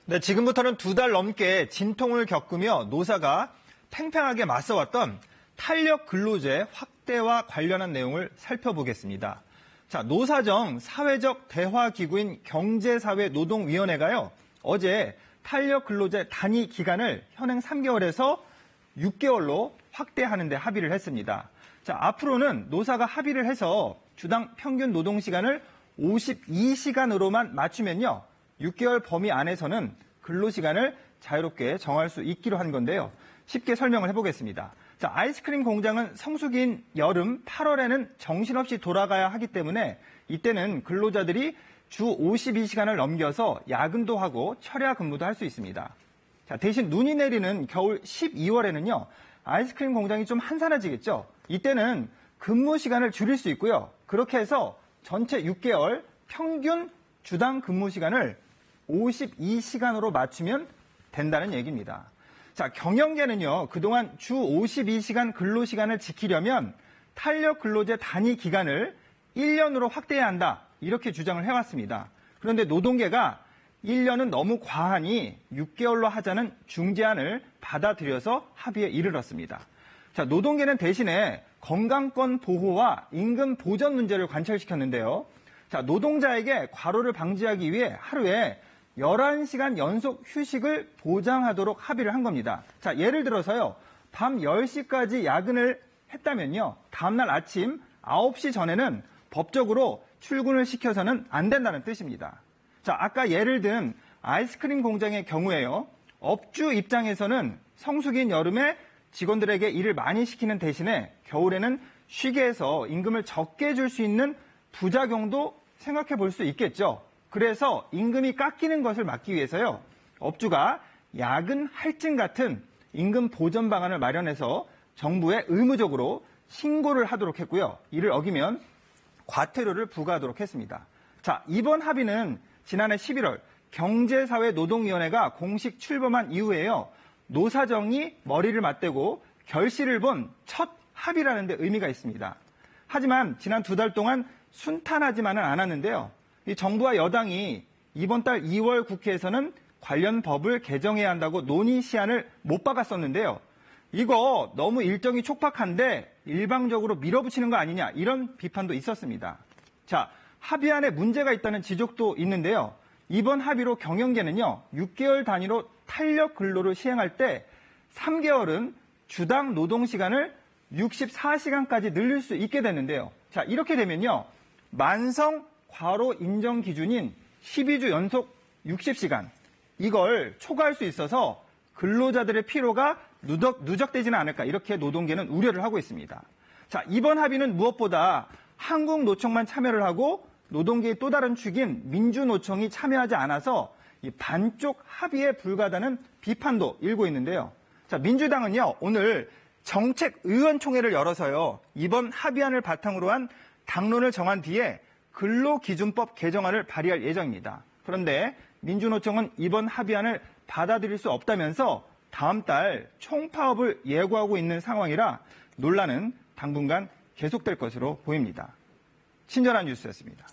네, 지금부터는 2달 넘게 진통을 겪으며 노사가 팽팽하게 맞서왔던 탄력 근로제 확대와 관련한 내용을 살펴보겠습니다. 자, 노사정 사회적 대화 기구인 경제사회노동위원회가요, 어제 탄력 근로제 단위 기간을 현행 3개월에서 6개월로 확대하는 데 합의를 했습니다. 자, 앞으로는 노사가 합의를 해서 주당 평균 노동 시간을 52시간으로만 맞추면요, 6개월 범위 안에서는 근로시간을 자유롭게 정할 수 있기로 한 건데요. 쉽게 설명을 해보겠습니다. 자, 아이스크림 공장은 성수기인 여름 8월에는 정신없이 돌아가야 하기 때문에 이때는 근로자들이 주 52시간을 넘겨서 야근도 하고 철야 근무도 할 수 있습니다. 자, 대신 눈이 내리는 겨울 12월에는요, 아이스크림 공장이 좀 한산해지겠죠. 이때는 근무 시간을 줄일 수 있고요. 그렇게 해서 전체 6개월 평균 주당 근무 시간을 52시간으로 맞추면 된다는 얘기입니다. 자, 경영계는요, 그동안 주 52시간 근로시간을 지키려면 탄력 근로제 단위 기간을 1년으로 확대해야 한다, 이렇게 주장을 해왔습니다. 그런데 노동계가 1년은 너무 과하니 6개월로 하자는 중재안을 받아들여서 합의에 이르렀습니다. 자, 노동계는 대신에 건강권 보호와 임금 보전 문제를 관철시켰는데요. 자, 노동자에게 과로를 방지하기 위해 하루에 11시간 연속 휴식을 보장하도록 합의를 한 겁니다. 자, 예를 들어서요, 밤 10시까지 야근을 했다면요, 다음날 아침 9시 전에는 법적으로 출근을 시켜서는 안 된다는 뜻입니다. 자, 아까 예를 든 아이스크림 공장의 경우에요, 업주 입장에서는 성수기인 여름에 직원들에게 일을 많이 시키는 대신에 겨울에는 쉬게 해서 임금을 적게 줄 수 있는 부작용도 생각해 볼 수 있겠죠. 그래서 임금이 깎이는 것을 막기 위해서요, 업주가 야근 할증 같은 임금 보전 방안을 마련해서 정부에 의무적으로 신고를 하도록 했고요. 이를 어기면 과태료를 부과하도록 했습니다. 자, 이번 합의는 지난해 11월 경제사회노동위원회가 공식 출범한 이후에요, 노사정이 머리를 맞대고 결실을 본 첫 합의라는 데 의미가 있습니다. 하지만 지난 2달 동안 순탄하지만은 않았는데요. 이 정부와 여당이 이번 달 2월 국회에서는 관련 법을 개정해야 한다고 논의 시한을 못 박았었는데요. 이거 너무 일정이 촉박한데 일방적으로 밀어붙이는 거 아니냐, 이런 비판도 있었습니다. 자, 합의안에 문제가 있다는 지적도 있는데요. 이번 합의로 경영계는요, 6개월 단위로 탄력 근로를 시행할 때 3개월은 주당 노동시간을 64시간까지 늘릴 수 있게 되는데요. 자, 이렇게 되면요, 만성 과로 인정 기준인 12주 연속 60시간, 이걸 초과할 수 있어서 근로자들의 피로가 누적되지는 않을까, 이렇게 노동계는 우려를 하고 있습니다. 자, 이번 합의는 무엇보다 한국노총만 참여를 하고 노동계의 또 다른 축인 민주노총이 참여하지 않아서 이 반쪽 합의에 불과하다는 비판도 일고 있는데요. 자, 민주당은요, 오늘 정책의원총회를 열어서요, 이번 합의안을 바탕으로 한 당론을 정한 뒤에 근로기준법 개정안을 발의할 예정입니다. 그런데 민주노총은 이번 합의안을 받아들일 수 없다면서 다음 달 총파업을 예고하고 있는 상황이라 논란은 당분간 계속될 것으로 보입니다. 친절한 뉴스였습니다.